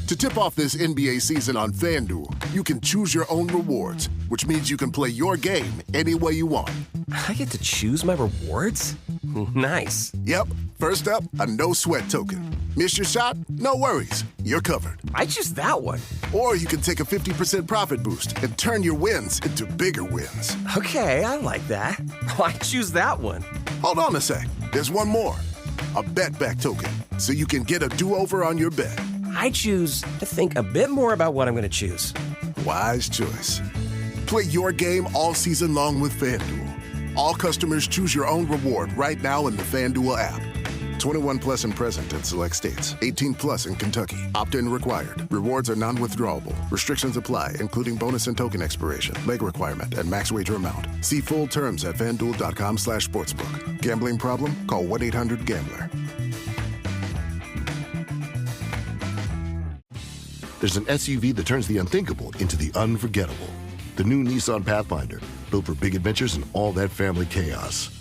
To tip off this NBA season on FanDuel, you can choose your own rewards, which means you can play your game any way you want. I get to choose my rewards? Nice. Yep. First up, a no-sweat token. Miss your shot? No worries. You're covered. I choose that one. Or you can take a 50% profit boost and turn your wins into bigger wins. Okay, I like that. I choose that one. Hold on a sec. There's one more. A bet-back token, so you can get a do-over on your bet. I choose to think a bit more about what I'm going to choose. Wise choice. Play your game all season long with FanDuel. All customers choose your own reward right now in the FanDuel app. 21 plus and present in select states. 18 plus in Kentucky. Opt-in required. Rewards are non-withdrawable. Restrictions apply, including bonus and token expiration, leg requirement, and max wager amount. See full terms at FanDuel.com/sportsbook. Gambling problem? Call 1-800-GAMBLER. There's an SUV that turns the unthinkable into the unforgettable. The new Nissan Pathfinder, built for big adventures and all that family chaos.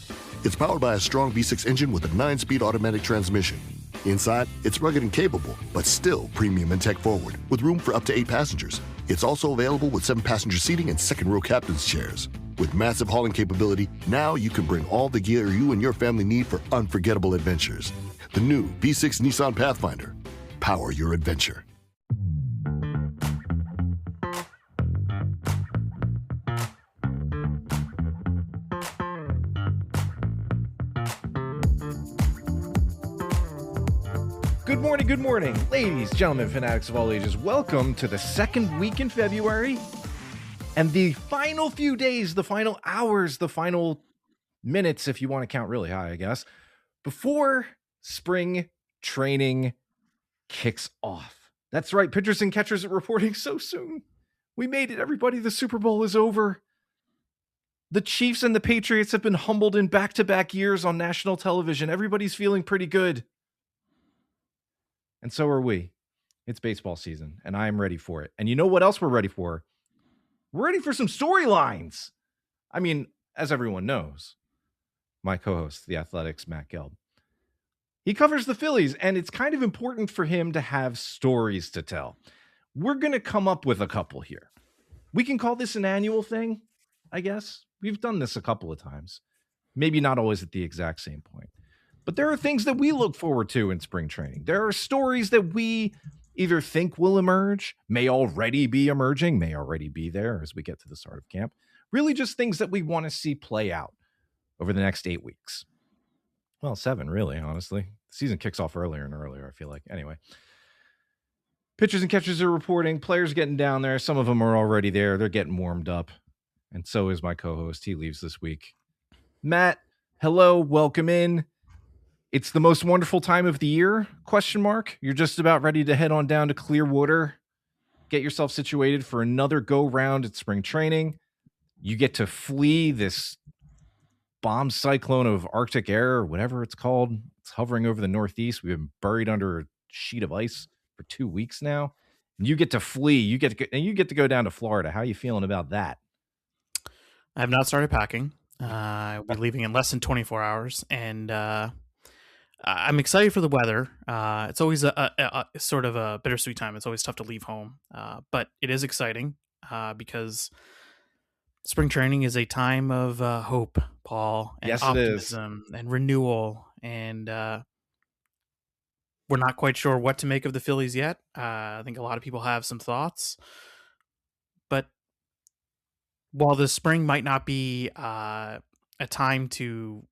It's powered by a strong V6 engine with a 9-speed automatic transmission. Inside, it's rugged and capable, but still premium and tech-forward, with room for up to 8 passengers. It's also available with 7-passenger seating and second-row captain's chairs. With massive hauling capability, now you can bring all the gear you and your family need for unforgettable adventures. The new V6 Nissan Pathfinder. Power your adventure. Good morning, ladies, gentlemen, fanatics of all ages. Welcome to the second week in February and the final few days, the final hours, the final minutes, if you want to count really high, I guess, before spring training kicks off. That's right, pitchers and catchers are reporting so soon. We made it, everybody. The Super Bowl is over. The Chiefs and the Patriots have been humbled in back-to-back years on national television. Everybody's feeling pretty good. And so are we. It's baseball season, and I am ready for it. And you know what else we're ready for? We're ready for some storylines. I mean, as everyone knows, my co-host, The Athletic's Matt Gelb, he covers the Phillies, and it's kind of important for him to have stories to tell. We're going to come up with a couple here. We can call this an annual thing, I guess. We've done this a couple of times. Maybe not always at the exact same point. But there are things that we look forward to in spring training. There are stories that we either think will emerge, may already be emerging, may already be there as we get to the start of camp. Really just things that we want to see play out over the next 8 weeks. Well, 7, really, honestly. The season kicks off earlier and earlier, I feel like. Anyway, pitchers and catchers are reporting. Players getting down there. Some of them are already there. They're getting warmed up. And so is my co-host. He leaves this week. Matt, hello. Welcome in. It's the most wonderful time of the year, ? You're just about ready to head on down to Clearwater, get yourself situated for another go-round at spring training. You get to flee this bomb cyclone of Arctic air, or whatever it's called. It's hovering over the Northeast. We've been buried under a sheet of ice for 2 weeks now. And you get to flee. You get to go down to Florida. How are you feeling about that? I have not started packing. I'll be leaving in less than 24 hours, and I'm excited for the weather. It's always a sort of a bittersweet time. It's always tough to leave home, but it is exciting because spring training is a time of hope, Paul, and yes, optimism and renewal. And we're not quite sure what to make of the Phillies yet. I think a lot of people have some thoughts, but while the spring might not be a time to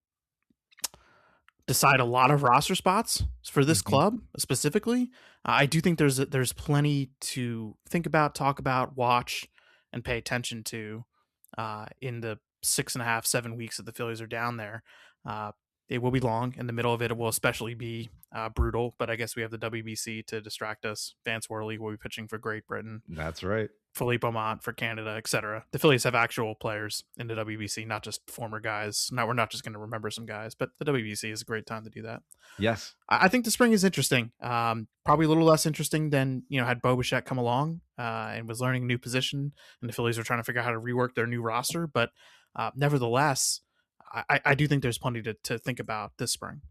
decide a lot of roster spots for this club specifically, I do think there's plenty to think about, talk about, watch, and pay attention to in the 6.5, 7 weeks that the Phillies are down there. It will be long. In the middle of it will especially be brutal, but I guess we have the WBC to distract us. Vance Worley will be pitching for Great Britain. That's right. Philippe Aumont for Canada, etc. The Phillies have actual players in the WBC, not just former guys. Now we're not just going to remember some guys, but the WBC is a great time to do that. Yes. I think the spring is interesting. Probably a little less interesting than, had Bo Bichette come along and was learning a new position, and the Phillies were trying to figure out how to rework their new roster. But nevertheless, I do think there's plenty to think about this spring.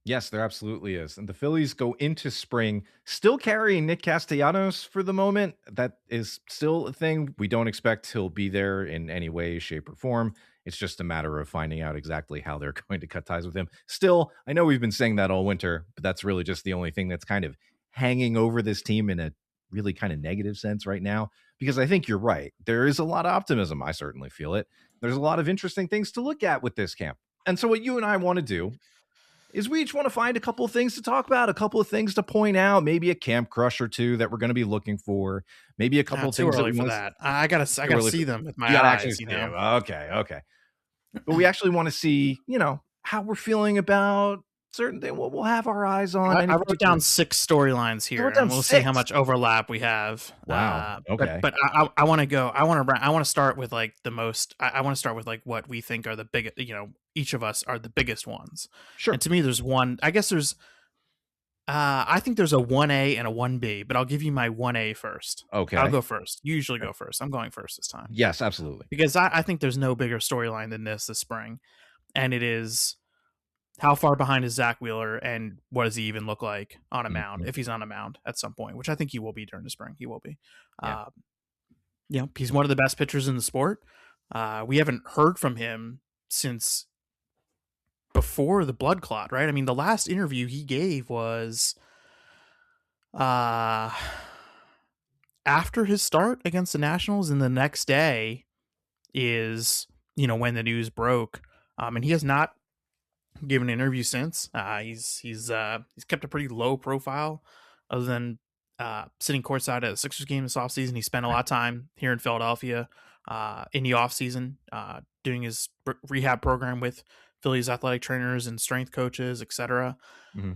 Yes, there absolutely is. And the Phillies go into spring still carrying Nick Castellanos for the moment. That is still a thing. We don't expect he'll be there in any way, shape, or form. It's just a matter of finding out exactly how they're going to cut ties with him. Still, I know we've been saying that all winter, but that's really just the only thing that's kind of hanging over this team in a really kind of negative sense right now. Because I think you're right. There is a lot of optimism. I certainly feel it. There's a lot of interesting things to look at with this camp. And so, what you and I want to do is we each want to find a couple of things to talk about, a couple of things to point out, maybe a camp crush or two that we're going to be looking for, maybe a couple of Too things that early we for want that. I gotta early see for them with you my gotta actually eyes. see them. Okay. But we actually want to see, how we're feeling about certain things. We'll have our eyes on any I wrote particular. down 6 storylines You here, wrote down and we'll see how 6? much overlap we have. Wow. Okay. But I want to go. I want to start with like the most. I want to start with like what we think are the biggest. Each of us are the biggest ones. Sure. And to me, there's one. I guess there's. I think there's a 1A and a 1B, but I'll give you my 1A first. Okay. I'll go first. You usually go first. I'm going first this time. Yes, absolutely. Because I think there's no bigger storyline than this spring. And it is, how far behind is Zach Wheeler, and what does he even look like on a mound, if he's on a mound at some point, which I think he will be during the spring. He will be. Yeah. He's one of the best pitchers in the sport. We haven't heard from him since before the blood clot, right? I mean, the last interview he gave was after his start against the Nationals, and the next day is, when the news broke. And he has not given an interview since. He's kept a pretty low profile, other than sitting courtside at a Sixers game this offseason. He spent a lot of time here in Philadelphia in the offseason doing his rehab program with Phillies athletic trainers and strength coaches, etc. Mm-hmm.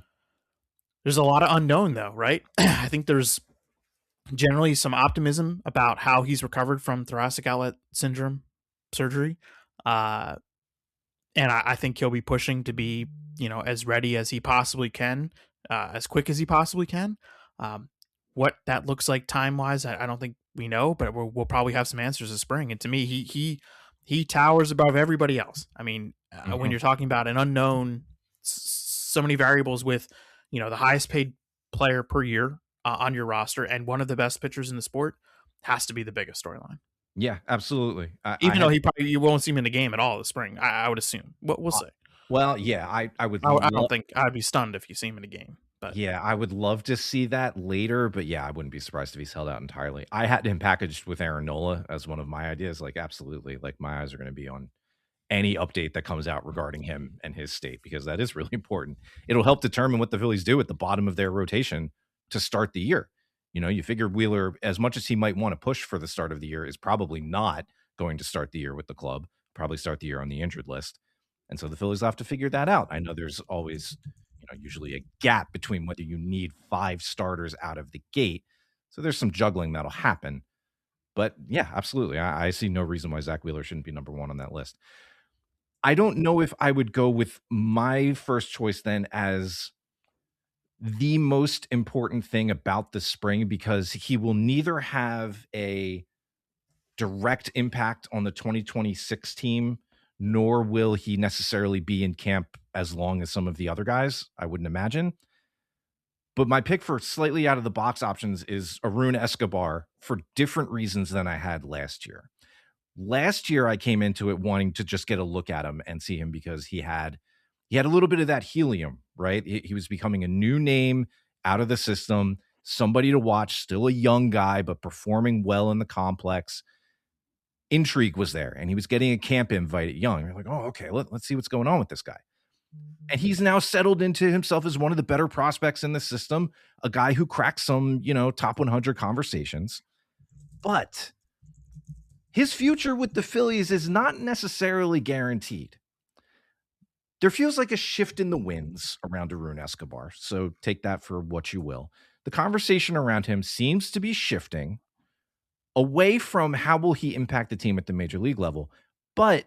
There's a lot of unknown, though, right? I think there's generally some optimism about how he's recovered from thoracic outlet syndrome surgery. And I think he'll be pushing to be, as ready as he possibly can, as quick as he possibly can. What that looks like time-wise, I don't think we know, but we'll probably have some answers this spring. And to me, he towers above everybody else. I mean, when you're talking about an unknown, so many variables with, the highest paid player per year on your roster and one of the best pitchers in the sport, has to be the biggest storyline. Yeah, absolutely. Even though you won't see him in the game at all this spring, I would assume. We'll see. Well, yeah, I would. I don't think I'd be stunned if you see him in a game. But yeah, I would love to see that later. But yeah, I wouldn't be surprised if he's held out entirely. I had him packaged with Aaron Nola as one of my ideas. Like, absolutely. Like, my eyes are going to be on any update that comes out regarding him and his state, because that is really important. It'll help determine what the Phillies do at the bottom of their rotation to start the year. You figure Wheeler, as much as he might want to push for the start of the year, is probably not going to start the year with the club, probably start the year on the injured list. And so the Phillies have to figure that out. I know there's always, usually a gap between whether you need 5 starters out of the gate. So there's some juggling that'll happen. But yeah, absolutely. I see no reason why Zach Wheeler shouldn't be number 1 on that list. I don't know if I would go with my first choice then as the most important thing about the spring, because he will neither have a direct impact on the 2026 team, nor will he necessarily be in camp as long as some of the other guys, I wouldn't imagine. But my pick for slightly out of the box options is Arun Escobar, for different reasons than I had last year. Last year, I came into it wanting to just get a look at him and see him because he had a little bit of that helium, right? He was becoming a new name out of the system, somebody to watch, still a young guy, but performing well in the complex. Intrigue was there, and he was getting a camp invite at young. You're like, oh, okay, let's see what's going on with this guy. And he's now settled into himself as one of the better prospects in the system, a guy who cracks some, top 100 conversations. But his future with the Phillies is not necessarily guaranteed. There feels like a shift in the winds around Arun Escobar, so take that for what you will. The conversation around him seems to be shifting away from how will he impact the team at the major league level, but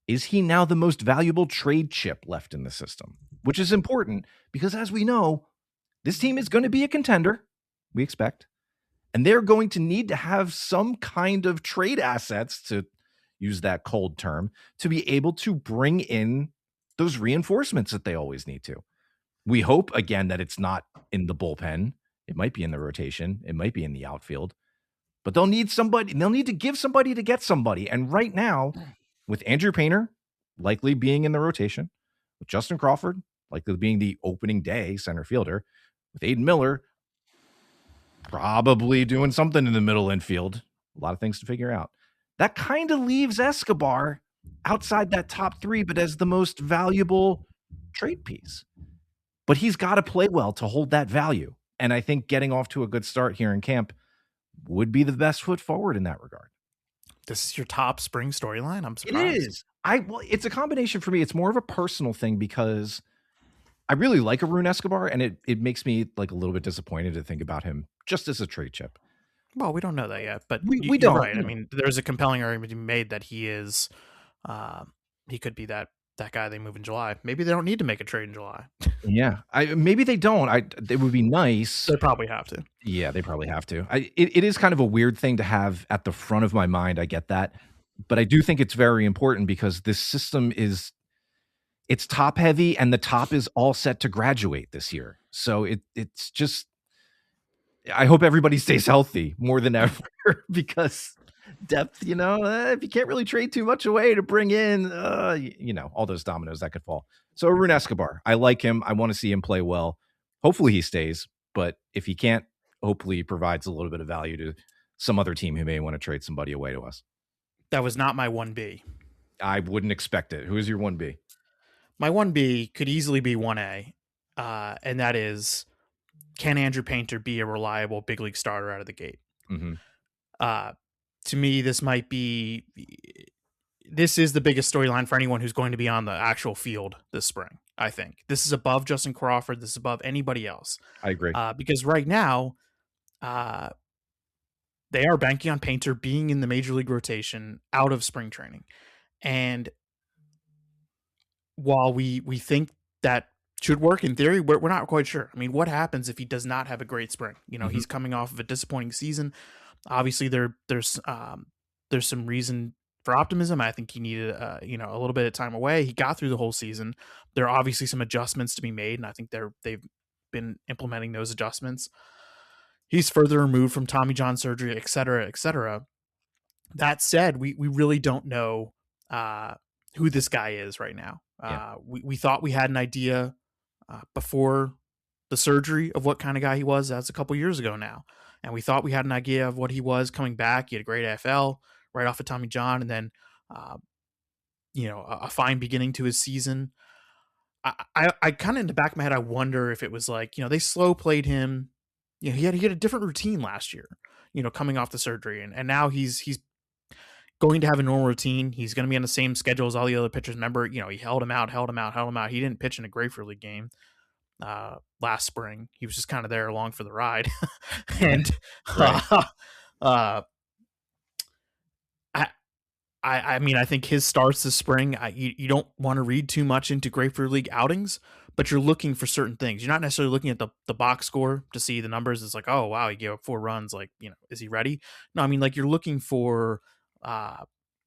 is he now the most valuable trade chip left in the system? Which is important because, as we know, this team is going to be a contender, we expect, and they're going to need to have some kind of trade assets, to use that cold term, to be able to bring in those reinforcements that they always need to. We hope again that it's not in the bullpen. It might be in the rotation. It might be in the outfield. But they'll need somebody. They'll need to give somebody to get somebody. And right now, with Andrew Painter likely being in the rotation, with Justin Crawford likely being the opening day center fielder, with Aiden Miller probably doing something in the middle infield, a lot of things to figure out. That kind of leaves Escobar outside that top three, but as the most valuable trade piece. But he's got to play well to hold that value. And I think getting off to a good start here in camp would be the best foot forward in that regard. This is your top spring storyline? I'm surprised. It is. Well, it's a combination for me. It's more of a personal thing because I really like Arun Escobar, and it makes me like a little bit disappointed to think about him just as a trade chip. Well, we don't know that yet, but we don't. Right. I mean, there's a compelling argument to be made that he is, he could be that guy they move in July. Maybe they don't need to make a trade in July. Yeah, maybe they don't. It would be nice. They probably have to. Yeah, they probably have to. It is kind of a weird thing to have at the front of my mind. I get that, but I do think it's very important because this system it's top heavy, and the top is all set to graduate this year. So it's just. I hope everybody stays healthy more than ever because depth, if you can't really trade too much away to bring in, all those dominoes that could fall. So Arun Escobar, I like him. I want to see him play well. Hopefully he stays, but if he can't, hopefully he provides a little bit of value to some other team who may want to trade somebody away to us. That was not my 1B. I wouldn't expect it. Who is your 1B? My 1B could easily be 1A, and that is, can Andrew Painter be a reliable big league starter out of the gate? Mm-hmm. To me, this is the biggest storyline for anyone who's going to be on the actual field this spring. I think this is above Justin Crawford. This is above anybody else. I agree. Because right now, they are banking on Painter being in the major league rotation out of spring training. And while we think that should work in theory, we're not quite sure. I mean, what happens if he does not have a great spring? He's coming off of a disappointing season. Obviously, there's some reason for optimism. I think he needed a little bit of time away. He got through the whole season. There are obviously some adjustments to be made, and I think they've been implementing those adjustments. He's further removed from Tommy John surgery, et cetera, et cetera. That said, we really don't know who this guy is right now. Yeah. We thought we had an idea before the surgery of what kind of guy he was. That's a couple years ago now. And we thought we had an idea of what he was coming back. He had a great AFL right off of Tommy John, and then, a fine beginning to his season. I kind of in the back of my head, I wonder if it was like, they slow played him. He had a different routine last year, coming off the surgery. And now he's going to have a normal routine. He's going to be on the same schedule as all the other pitchers. Remember, he held him out. He didn't pitch in a Grapefruit League game last spring. He was just kind of there along for the ride. And I mean, I think his starts this spring, you don't want to read too much into Grapefruit League outings, but you're looking for certain things. You're not necessarily looking at the box score to see the numbers. It's like, oh, wow, he gave up 4 runs. Like, is he ready? No, I mean, like, you're looking for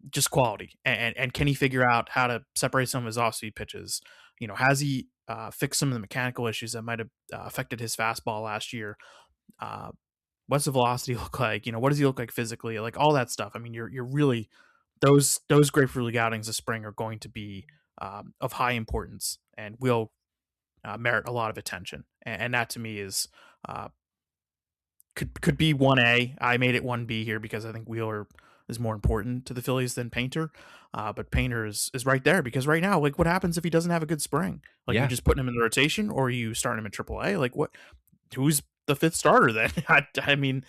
just quality, and can he figure out how to separate some of his off-speed pitches? Has he fixed some of the mechanical issues that might have affected his fastball last year? What's the velocity look like? What does he look like physically? Like, all that stuff. I mean, you're really those Grapefruit League outings this spring are going to be of high importance and will merit a lot of attention. And that to me is could be 1A. I made it 1B here because I think Wheeler is more important to the Phillies than Painter. But Painter is right there because right now, like, what happens if he doesn't have a good spring? Like, you just putting him in the rotation, or you starting him in AAA? Like, who's the 5th starter then? I mean,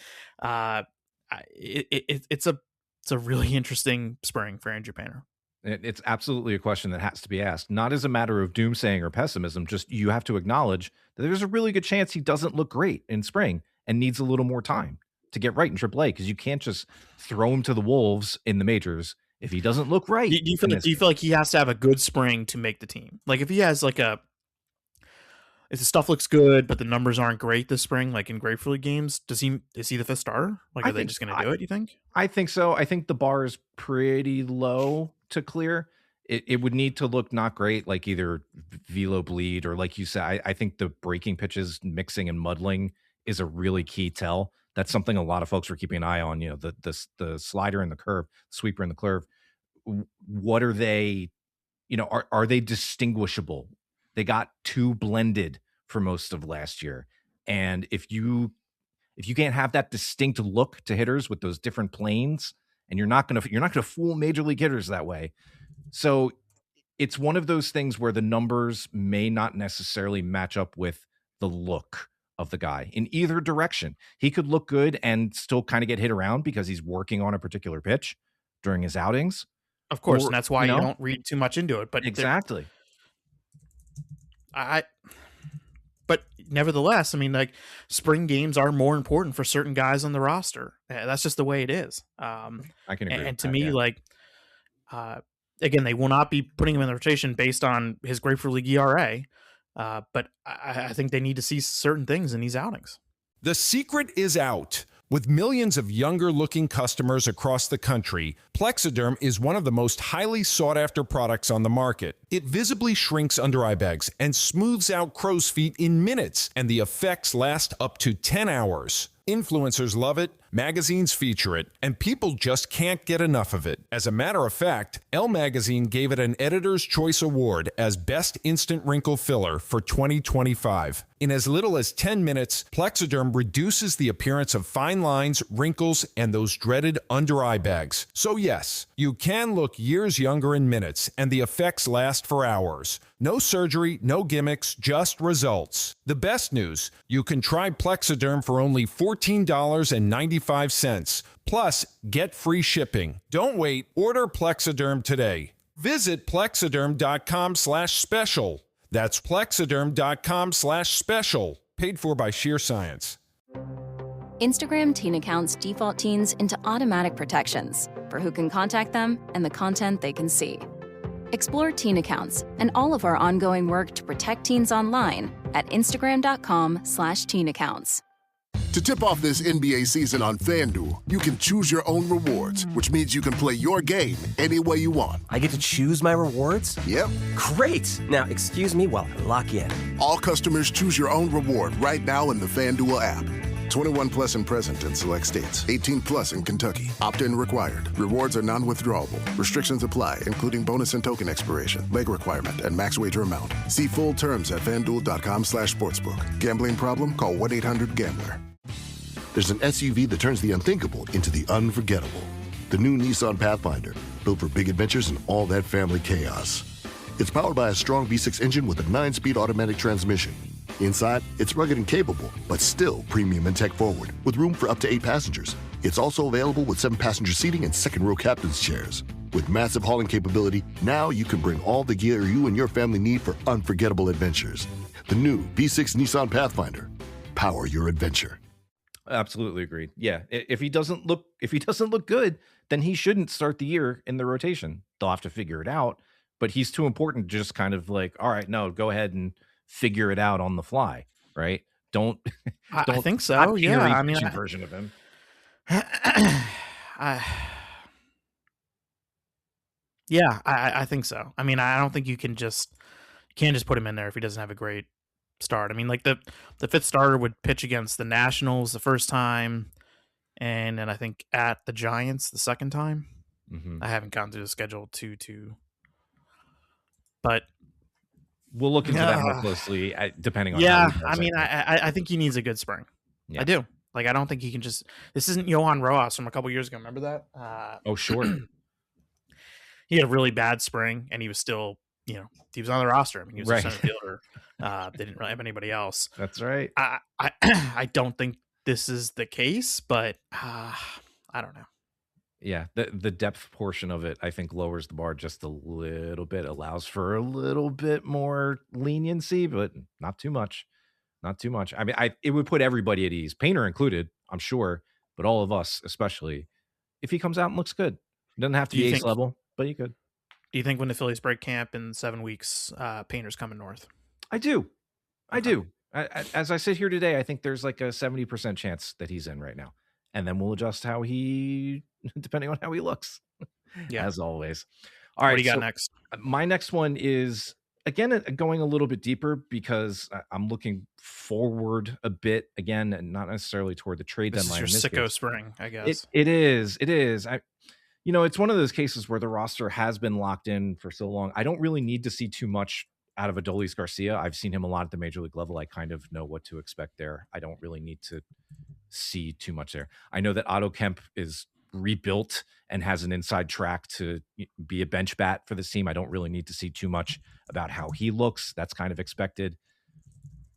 it's a really interesting spring for Andrew Painter. It's absolutely a question that has to be asked, not as a matter of doomsaying or pessimism. Just you have to acknowledge that there's a really good chance he doesn't look great in spring and needs a little more time to get right in AAA, because you can't just throw him to the wolves in the majors if he doesn't look right. Do you feel like he has to have a good spring to make the team? Like, if he has if the stuff looks good but the numbers aren't great this spring, like in Grapefruit League games, is he the 5th starter? Like, are they just going to do it, you think? I think so. I think the bar is pretty low to clear. it would need to look not great, like either velo bleed or like you said, I think the breaking pitches, mixing and muddling is a really key tell. That's something a lot of folks are keeping an eye on. You know, the slider and the curve, sweeper and the curve. What are they? You know, are they distinguishable? They got too blended for most of last year, and if you can't have that distinct look to hitters with those different planes, and you're not gonna fool major league hitters that way. So it's one of those things where the numbers may not necessarily match up with the look of the guy in either direction. He could look good and still kind of get hit around because he's working on a particular pitch during his outings. Of course, Or, and that's why you don't read too much into it. But exactly. But nevertheless, I mean, like, spring games are more important for certain guys on the roster. That's just the way it is. I can agree. And to me, like, again, they will not be putting him in the rotation based on his Grapefruit League ERA. But I think they need to see certain things in these outings. The secret is out. With millions of younger-looking customers across the country, Plexiderm is one of the most highly sought-after products on the market. It visibly shrinks under eye bags and smooths out crow's feet in minutes, and the effects last up to 10 hours. Influencers love it, magazines feature it, and people just can't get enough of it. As a matter of fact, Elle Magazine gave it an Editor's Choice Award as Best Instant Wrinkle Filler for 2025. In as little as 10 minutes, Plexiderm reduces the appearance of fine lines, wrinkles, and those dreaded under-eye bags. So yes, you can look years younger in minutes, and the effects last for hours. No surgery, no gimmicks, just results. The best news, you can try Plexiderm for only $14.95. Plus, get free shipping. Don't wait, order Plexiderm today. Visit plexiderm.com/special. That's plexiderm.com/special. Paid for by Sheer Science. Instagram teen accounts default teens into automatic protections for who can contact them and the content they can see. Explore teen accounts and all of our ongoing work to protect teens online at instagram.com/teen accounts. To tip off this NBA season on FanDuel, you can choose your own rewards, which means you can play your game any way you want. I get to choose my rewards? Yep. Great! Now, excuse me while I lock in. All customers choose your own reward right now in the FanDuel app. 21 plus and present in select states. 18 plus in Kentucky. Opt-in required. Rewards are non-withdrawable. Restrictions apply, including bonus and token expiration, leg requirement, and max wager amount. See full terms at FanDuel.com/sportsbook. Gambling problem? Call 1-800-GAMBLER. There's an SUV that turns the unthinkable into the unforgettable. The new Nissan Pathfinder, built for big adventures and all that family chaos. It's powered by a strong V6 engine with a 9-speed automatic transmission. Inside, it's rugged and capable, but still premium and tech-forward, with room for up to 8 passengers. It's also available with 7-passenger seating and second-row captain's chairs. With massive hauling capability, now you can bring all the gear you and your family need for unforgettable adventures. The new V6 Nissan Pathfinder. Power your adventure. Absolutely agreed. Yeah, if he doesn't look good, then he shouldn't start the year in the rotation. They'll have to figure it out, but he's too important to just kind of like, all right, no, go ahead and figure it out on the fly, right? Don't I think so. Yeah, I mean, version of him. I think so. I mean, I don't think you can't just put him in there if he doesn't have a great start. I mean, like the fifth starter would pitch against the Nationals the first time, and then I think at the Giants the second time. Mm-hmm. I haven't gone through the schedule to but we'll look into that more closely, depending on. Yeah, how he does, I mean, I think he needs a good spring. Yeah. I do. Like, I don't think he can just. This isn't Johan Rojas from a couple years ago. Remember that? Oh, sure. He had a really bad spring, and he was still, he was on the roster. I mean, he was a center fielder. They didn't really have anybody else. That's right. I don't think this is the case, but I don't know. Yeah, the depth portion of it, I think, lowers the bar just a little bit, allows for a little bit more leniency, but not too much. Not too much. I mean, it would put everybody at ease, Painter included, I'm sure, but all of us especially, if he comes out and looks good. It doesn't have to be ace level, but you could. Do you think when the Phillies break camp in 7 weeks, Painter's coming north? I do. As I sit here today, I think there's like a 70% chance that he's in right now. And then we'll adjust depending on how he looks. Yeah. As always. All right. What do you got next? My next one is, again, going a little bit deeper because I'm looking forward a bit again, and not necessarily toward the trade This is deadline. your In this sicko case, spring, I guess. it is. It's one of those cases where the roster has been locked in for so long. I don't really need to see too much out of Adolis Garcia. I've seen him a lot at the major league level. I kind of know what to expect there. I don't really need to see too much there. I know that Otto Kemp is rebuilt and has an inside track to be a bench bat for this team. I don't really need to see too much about how he looks. That's kind of expected.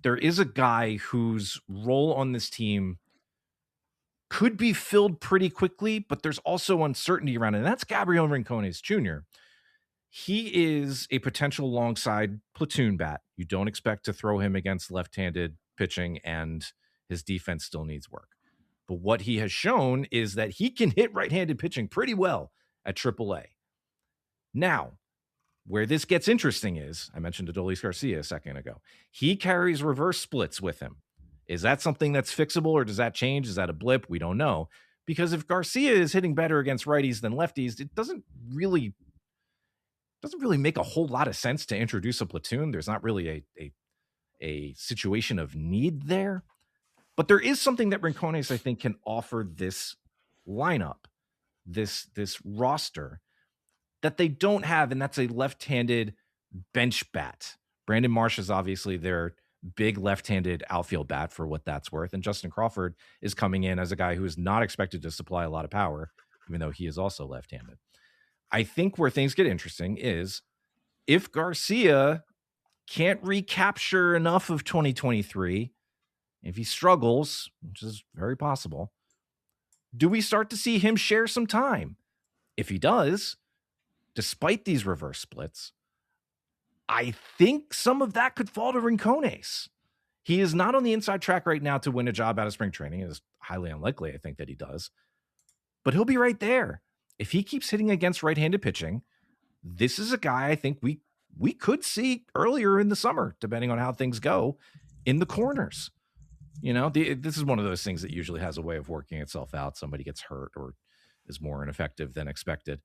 There is a guy whose role on this team could be filled pretty quickly, but there's also uncertainty around it, and that's Gabriel Rincones Jr. He is a potential alongside platoon bat. You don't expect to throw him against left-handed pitching, and his defense still needs work. But what he has shown is that he can hit right-handed pitching pretty well at AAA. Now, where this gets interesting is, I mentioned Adolis Garcia a second ago. He carries reverse splits with him. Is that something that's fixable, or does that change? Is that a blip? We don't know. Because if Garcia is hitting better against righties than lefties, it doesn't really make a whole lot of sense to introduce a platoon. There's not really a situation of need there. But there is something that Rincones, I think, can offer this lineup, this roster, that they don't have, and that's a left-handed bench bat. Brandon Marsh is obviously their big left-handed outfield bat for what that's worth, and Justin Crawford is coming in as a guy who is not expected to supply a lot of power, even though he is also left-handed. I think where things get interesting is if Garcia can't recapture enough of 2023, if he struggles, which is very possible, do we start to see him share some time? If he does, despite these reverse splits, I think some of that could fall to Rincones. He is not on the inside track right now to win a job out of spring training. It is highly unlikely, I think, that he does. But he'll be right there. If he keeps hitting against right-handed pitching, this is a guy I think we could see earlier in the summer, depending on how things go, in the corners. This is one of those things that usually has a way of working itself out. Somebody gets hurt or is more ineffective than expected.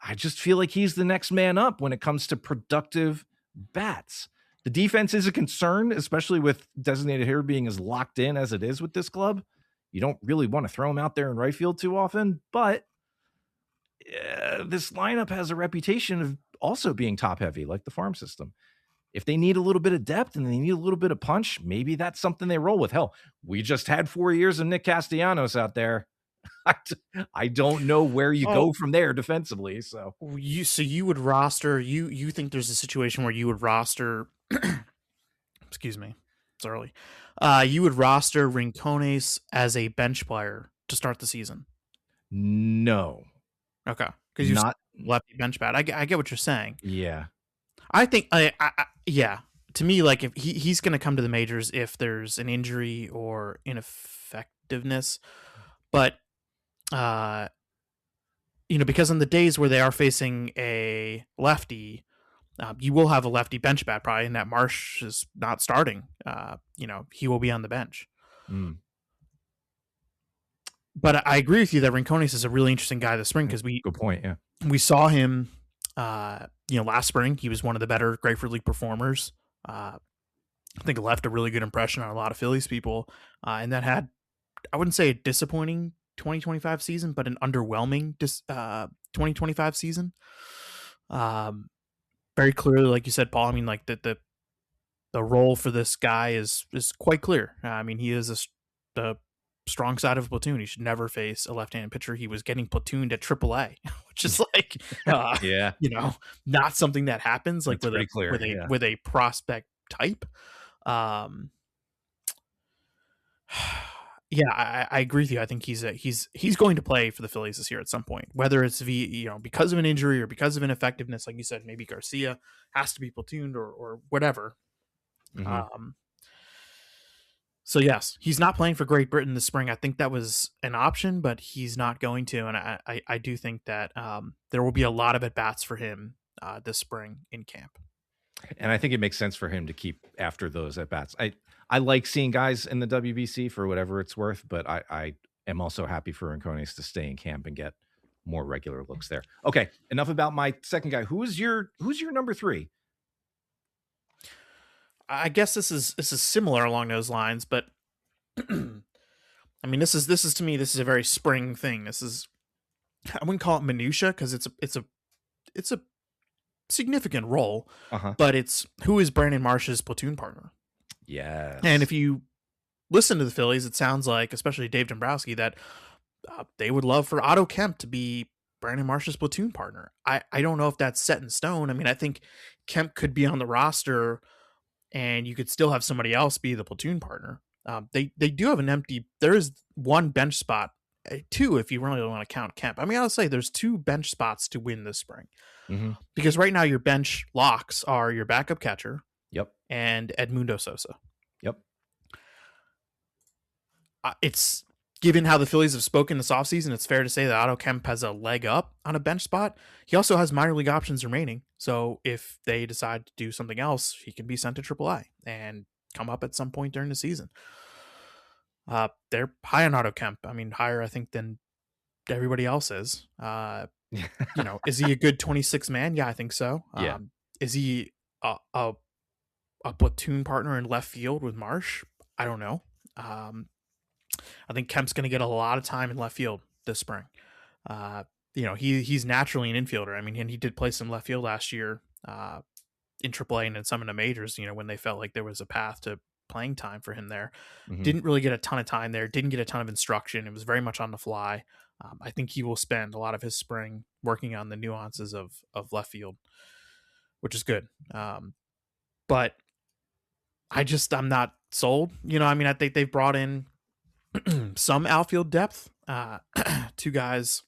I just feel like he's the next man up when it comes to productive bats. The defense is a concern, especially with designated hitter being as locked in as it is with this club. You don't really want to throw him out there in right field too often, but this lineup has a reputation of also being top heavy, like the farm system. If they need a little bit of depth and they need a little bit of punch, maybe that's something they roll with. Hell, we just had 4 years of Nick Castellanos out there. I don't know where you go from there defensively. So you would roster, you think there's a situation where you would roster excuse me, it's early. You would roster Rincones as a bench player to start the season? No. Okay. Because you're not lefty bench bat. I get what you're saying. Yeah. I think yeah. To me, like, if he's going to come to the majors if there's an injury or ineffectiveness, but because on the days where they are facing a lefty, you will have a lefty bench bat probably, and that Marsh is not starting. He will be on the bench. But I agree with you that Rincones is a really interesting guy this spring because good point. Yeah, we saw him. Last spring he was one of the better Grapefruit League performers. I think left a really good impression on a lot of Phillies people, and that had, I wouldn't say a disappointing 2025 season, but an underwhelming 2025 season. Very clearly, like you said, Paul. I mean, like the role for this guy is quite clear. I mean, he is the strong side of a platoon. He should never face a left-handed pitcher. He was getting platooned at AAA, which is like, not something that happens like with a prospect type. Yeah, I agree with you. I think he's going to play for the Phillies this year at some point, whether it's because of an injury or because of ineffectiveness. Like you said, maybe Garcia has to be platooned or whatever. Mm-hmm. So yes, he's not playing for Great Britain this spring. I think that was an option, but he's not going to. And I do think that there will be a lot of at-bats for him this spring in camp. And I think it makes sense for him to keep after those at-bats. I like seeing guys in the WBC for whatever it's worth, but I am also happy for Rincones to stay in camp and get more regular looks there. Okay, enough about my second guy. Who's your number 3? I guess this is similar along those lines, but I mean, this is to me, this is a very spring thing. This is, I wouldn't call it minutia because it's a significant role, but it's who is Brandon Marsh's platoon partner. Yes. And if you listen to the Phillies, it sounds like, especially Dave Dombrowski, that they would love for Otto Kemp to be Brandon Marsh's platoon partner. I don't know if that's set in stone. I mean, I think Kemp could be on the roster and you could still have somebody else be the platoon partner. They do have an empty, there is one bench spot, 2 if you really want to count Kemp. I mean, I'll say there's 2 bench spots to win this spring. Because right now your bench locks are your backup catcher. Yep. And Edmundo Sosa. Yep. It's, given how the Phillies have spoken this offseason, it's fair to say that Otto Kemp has a leg up on a bench spot. He also has minor league options remaining. So if they decide to do something else, he can be sent to AAA and come up at some point during the season. They're high on Otto Kemp. I mean, higher, I think, than everybody else is. Is he a good 26 man? Yeah, I think so. Yeah. Is he a platoon partner in left field with Marsh? I don't know. I think Kemp's going to get a lot of time in left field this spring. He's naturally an infielder. I mean, and he did play some left field last year in AAA and in some of the majors, when they felt like there was a path to playing time for him there. Didn't really get a ton of time there. Didn't get a ton of instruction. It was very much on the fly. I think he will spend a lot of his spring working on the nuances of left field, which is good. But I'm not sold. I think they've brought in some outfield depth. 2 guys.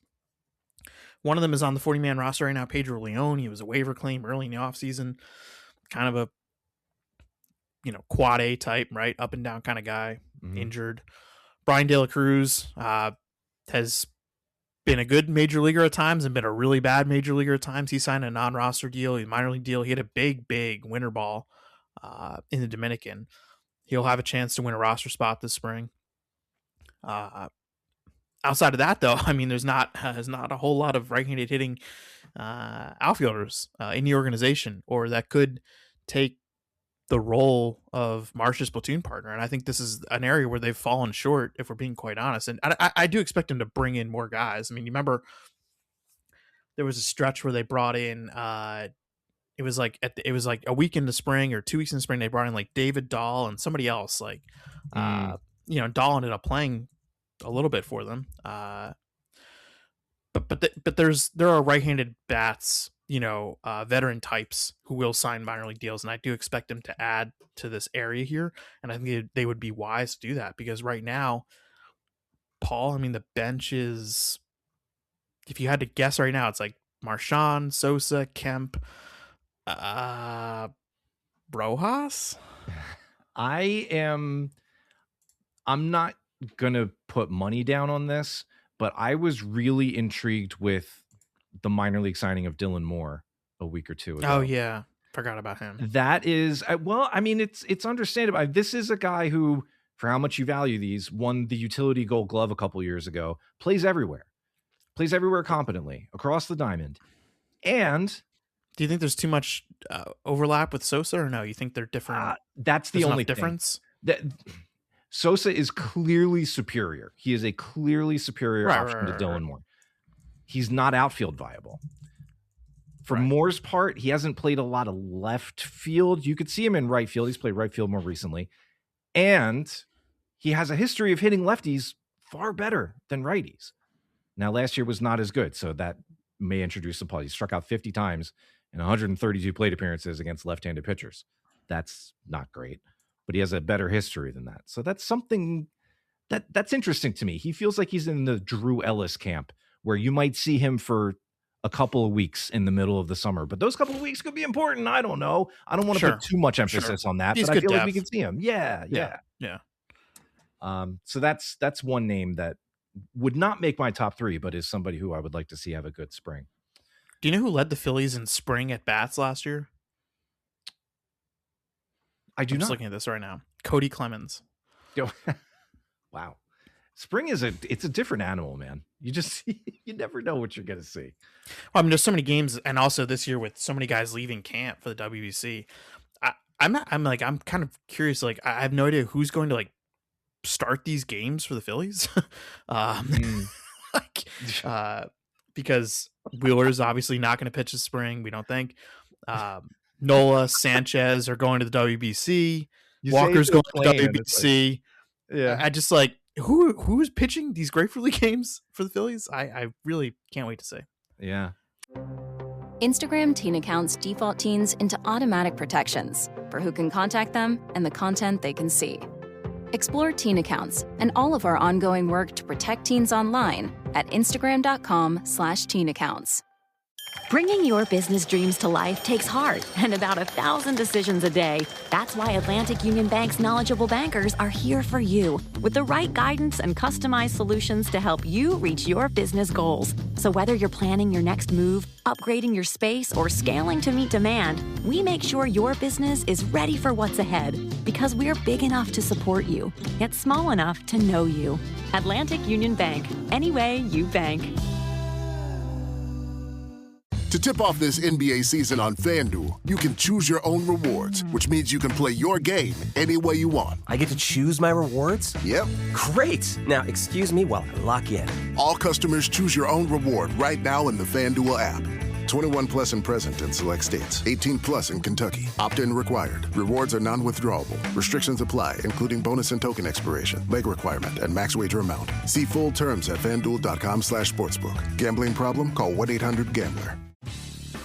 One of them is on the 40-man roster right now, Pedro Leon. He was a waiver claim early in the offseason. Kind of a, quad A type, right? Up and down kind of guy, injured. Brian De La Cruz has been a good major leaguer at times and been a really bad major leaguer at times. He signed a non-roster deal, a minor league deal. He had a big winter ball in the Dominican. He'll have a chance to win a roster spot this spring. Outside of that, though, I mean, there's not a whole lot of right-handed hitting outfielders in the organization, or that could take the role of Marsh's platoon partner. And I think this is an area where they've fallen short, if we're being quite honest. And I do expect them to bring in more guys. I mean, you remember there was a stretch where they brought in it was like a week into spring or 2 weeks in spring, they brought in like David Dahl and somebody else. Like Dahl ended up playing a little bit for them. But there are right-handed bats, veteran types who will sign minor league deals, and I do expect them to add to this area here. And I think they would be wise to do that, because right now, Paul, I mean, the bench is, if you had to guess right now, it's like Marchand, Sosa, Kemp, Rojas. I'm not gonna put money down on this, but I was really intrigued with the minor league signing of Dylan Moore a week or 2 ago. Oh yeah, forgot about him. That is, well, I mean, it's understandable. This is a guy who, for how much you value these, won the utility Gold Glove a couple years ago. Plays everywhere competently across the diamond. And do you think there's too much overlap with Sosa, or no? You think they're different? That's the only difference. That Sosa is clearly superior. He is a clearly superior option to Dylan Moore. He's not outfield viable. For Moore's part, he hasn't played a lot of left field. You could see him in right field. He's played right field more recently. And he has a history of hitting lefties far better than righties. Now, last year was not as good, so that may introduce some pause. He struck out 50 times in 132 plate appearances against left-handed pitchers. That's not great, but he has a better history than that. So that's something that's interesting to me. He feels like he's in the Drew Ellis camp, where you might see him for a couple of weeks in the middle of the summer, but those couple of weeks could be important. I don't know. I don't want to put too much emphasis on that, but I feel like we can see him. Yeah. So that's one name that would not make my top 3, but is somebody who I would like to see have a good spring. Do you know who led the Phillies in spring at bats last year? I'm just looking at this right now. Cody Clemens. Wow. spring it's a different animal, man. You just you never know what you're gonna see. Well, I mean, there's so many games, and also this year with so many guys leaving camp for the WBC, I'm kind of curious. Like, I have no idea who's going to like start these games for the Phillies. like, because Wheeler's obviously not going to pitch this spring. We don't think. Nola, Sanchez are going to the WBC. Walker's going to the WBC. Yeah, I just like who is pitching these Grapefruit League games for the Phillies. I really can't wait to see. Yeah. Instagram teen accounts default teens into automatic protections for who can contact them and the content they can see. Explore teen accounts and all of our ongoing work to protect teens online at instagram.com/teen accounts. Bringing your business dreams to life takes heart and about 1,000 decisions a day. That's why Atlantic Union Bank's knowledgeable bankers are here for you with the right guidance and customized solutions to help you reach your business goals. So whether you're planning your next move, upgrading your space, or scaling to meet demand, we make sure your business is ready for what's ahead because we're big enough to support you, yet small enough to know you. Atlantic Union Bank. Any way you bank. To tip off this NBA season on FanDuel, you can choose your own rewards, which means you can play your game any way you want. I get to choose my rewards? Yep. Great! Now, excuse me while I lock in. All customers choose your own reward right now in the FanDuel app. 21 plus and present in select states. 18 plus in Kentucky. Opt-in required. Rewards are non-withdrawable. Restrictions apply, including bonus and token expiration, leg requirement, and max wager amount. See full terms at FanDuel.com/sportsbook. Gambling problem? Call 1-800-GAMBLER.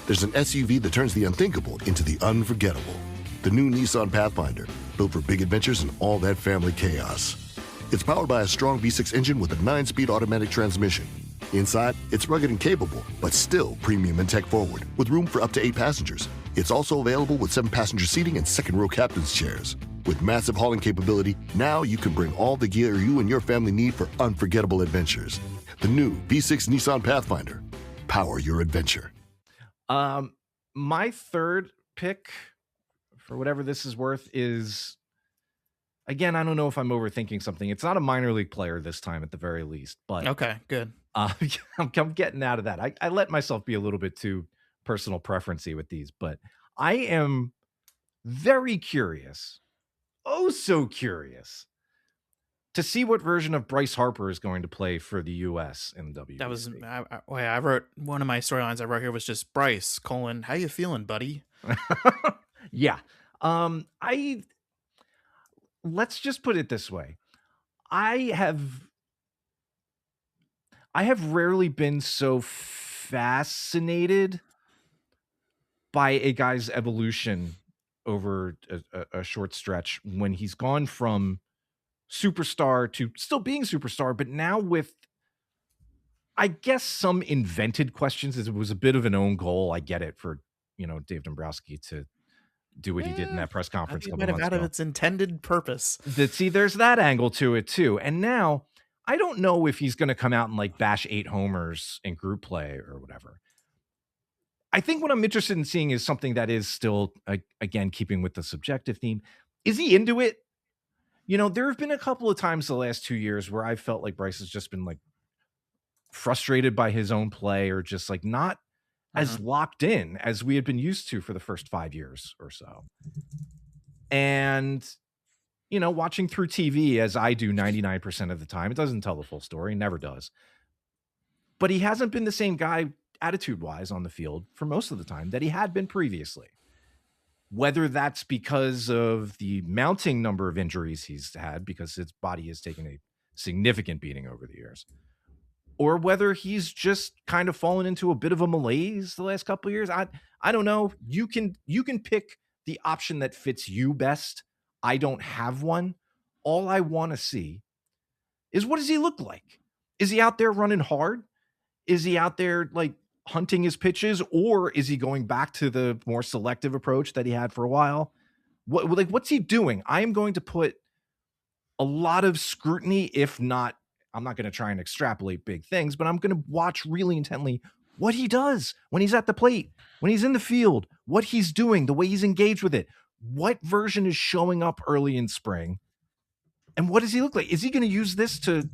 There's an SUV that turns the unthinkable into the unforgettable. The new Nissan Pathfinder, built for big adventures and all that family chaos. It's powered by a strong V6 engine with a 9-speed automatic transmission. Inside, it's rugged and capable, but still premium and tech-forward, with room for up to 8 passengers. It's also available with 7-passenger seating and second-row captain's chairs. With massive hauling capability, now you can bring all the gear you and your family need for unforgettable adventures. The new V6 Nissan Pathfinder. Power your adventure. My third pick, for whatever this is worth, is, again, I don't know if I'm overthinking something. It's not a minor league player this time, at the very least. But Okay, good. I'm getting out of that. I let myself be a little bit too personal preference-y with these, but I am very curious, oh so curious, to see what version of Bryce Harper is going to play for the U.S. in the WBC. That was I wrote one of my storylines I wrote here was just Bryce : how you feeling, buddy? Yeah. Let's just put it this way. I have rarely been so fascinated by a guy's evolution over a short stretch when he's gone from superstar to still being superstar, but now with, I guess, some invented questions. It was a bit of an own goal. I get it for, Dave Dombrowski to do what he did in that press conference. It might have had its intended purpose. See, there's that angle to it too. And now I don't know if he's going to come out and like bash 8 homers in group play or whatever. I think what I'm interested in seeing is something that is still, again, keeping with the subjective theme. Is he into it? There have been a couple of times the last 2 years where I felt like Bryce has just been like frustrated by his own play or just like not as locked in as we had been used to for the first 5 years or so. And, watching through TV, as I do 99% of the time, it doesn't tell the full story, never does. But he hasn't been the same guy attitude-wise on the field for most of the time that he had been previously. Whether that's because of the mounting number of injuries he's had, because his body has taken a significant beating over the years, or whether he's just kind of fallen into a bit of a malaise the last couple of years. I don't know. You can pick the option that fits you best. I don't have one. All I want to see is, what does he look like? Is he out there running hard? Is he out there like hunting his pitches, or is he going back to the more selective approach that he had for a while? What's he doing? I am going to put a lot of scrutiny, if not, I'm not going to try and extrapolate big things, but I'm going to watch really intently what he does when he's at the plate, when he's in the field, what he's doing, the way he's engaged with it, what version is showing up early in spring, And what does he look like? Is he going to use this to,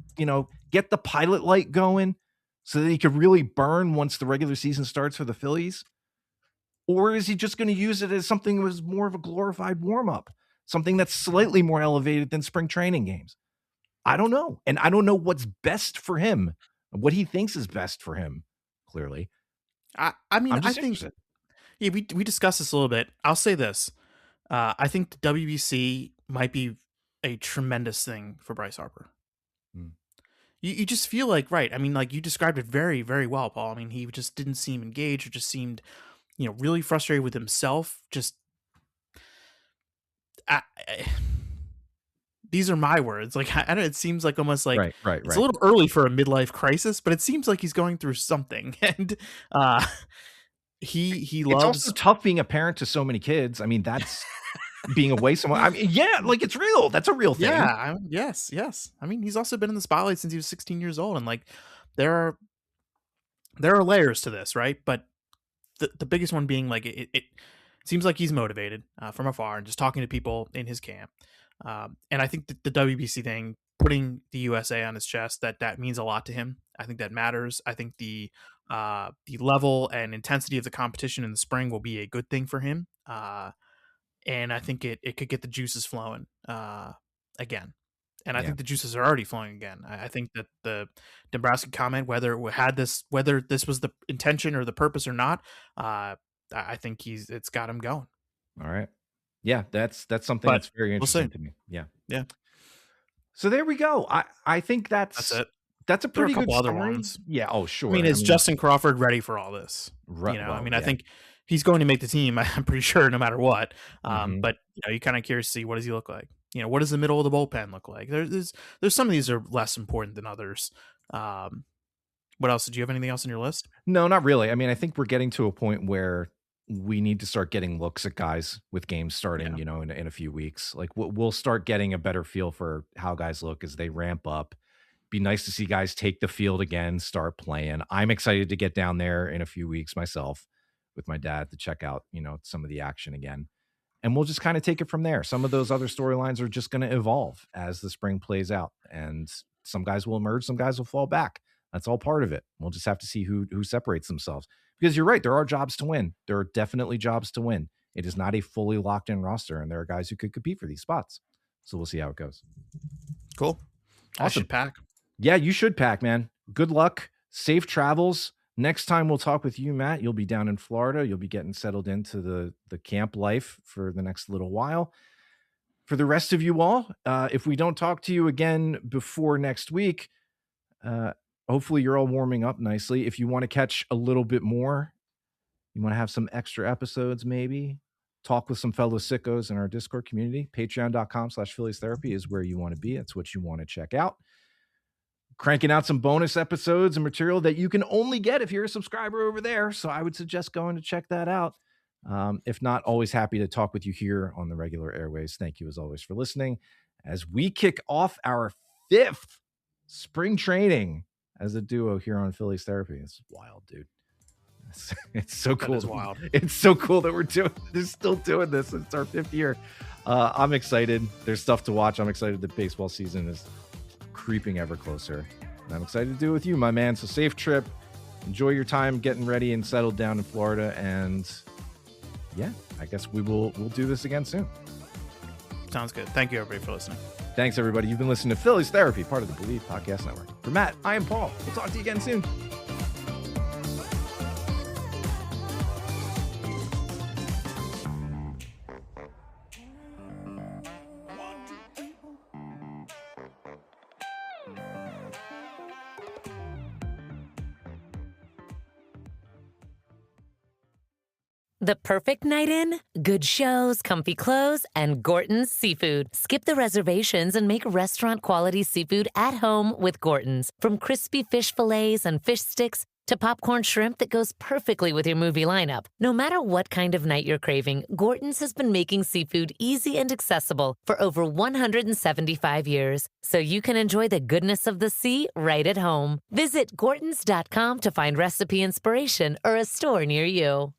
get the pilot light going so that he could really burn once the regular season starts for the Phillies? Or is he just going to use it as something that was more of a glorified warm-up, something that's slightly more elevated than spring training games? I don't know. And I don't know what's best for him, what he thinks is best for him, clearly. I think we discussed this a little bit. I'll say this. I think the WBC might be a tremendous thing for Bryce Harper. You just feel like, right. I mean, like you described it very, very well, Paul. I mean, he just didn't seem engaged or just seemed, really frustrated with himself. Just, these are my words. Like, I don't, it seems like almost like it's a little early for a midlife crisis, but it seems like he's going through something. And he loves. It's also tough being a parent to so many kids. I mean, that's being away somewhere. I mean, yeah, like it's real. That's a real thing. Yeah. Yes. I mean, he's also been in the spotlight since he was 16 years old, and like there are layers to this, right? But the biggest one being like it seems like he's motivated from afar and just talking to people in his camp. And I think that the WBC thing, putting the USA on his chest, that means a lot to him. I think that matters. I think the level and intensity of the competition in the spring will be a good thing for him. And I think it could get the juices flowing again. And I think the juices are already flowing again. I think that the Dombrowski comment, whether this was the intention or the purpose or not, I think it's got him going. All right. Yeah, that's something that's very interesting to me. Yeah. So there we go. I think that's it. That's a pretty good other summary. Ones. Yeah. Oh, sure. I mean, is Justin Crawford ready for all this? Right. I think he's going to make the team. I'm pretty sure, no matter what. But you're kind of curious to see, what does he look like? What does the middle of the bullpen look like? There's some of these are less important than others. What else? Did you have anything else on your list? No, not really. I mean, I think we're getting to a point where we need to start getting looks at guys with games starting, in a few weeks. Like we'll start getting a better feel for how guys look as they ramp up. Be nice to see guys take the field again, start playing. I'm excited to get down there in a few weeks myself with my dad to check out, some of the action again. And we'll just kind of take it from there. Some of those other storylines are just going to evolve as the spring plays out. And some guys will emerge, some guys will fall back. That's all part of it. We'll just have to see who separates themselves. Because you're right, there are jobs to win. There are definitely jobs to win. It is not a fully locked-in roster, and there are guys who could compete for these spots. So we'll see how it goes. Cool. Awesome. I should pack. Yeah, you should pack, man. Good luck. Safe travels. Next time we'll talk with you, Matt, you'll be down in Florida. You'll be getting settled into the camp life for the next little while. For the rest of you all, if we don't talk to you again before next week, hopefully you're all warming up nicely. If you want to catch a little bit more, you want to have some extra episodes, maybe talk with some fellow sickos in our Discord community, patreon.com/Phillies Therapy is where you want to be. That's what you want to check out. Cranking out some bonus episodes and material that you can only get if you're a subscriber over there. So I would suggest going to check that out. If not, always happy to talk with you here on the regular airways. Thank you as always for listening as we kick off our 5th spring training as a duo here on Phillies Therapy. It's wild, dude. It's so cool. That is wild. It's so cool that they're still doing this. It's our 5th year. I'm excited. There's stuff to watch. I'm excited that baseball season is creeping ever closer. And I'm excited to do it with you, my man. So safe trip. Enjoy your time getting ready and settled down in Florida. And yeah, I guess we'll do this again soon. Sounds good. Thank you, everybody, for listening. Thanks, everybody. You've been listening to Phillies Therapy, part of the Believe Podcast Network. For Matt, I am Paul. We'll talk to you again soon. The perfect night in? Good shows, comfy clothes, and Gorton's Seafood. Skip the reservations and make restaurant-quality seafood at home with Gorton's. From crispy fish fillets and fish sticks to popcorn shrimp that goes perfectly with your movie lineup. No matter what kind of night you're craving, Gorton's has been making seafood easy and accessible for over 175 years, so you can enjoy the goodness of the sea right at home. Visit Gortons.com to find recipe inspiration or a store near you.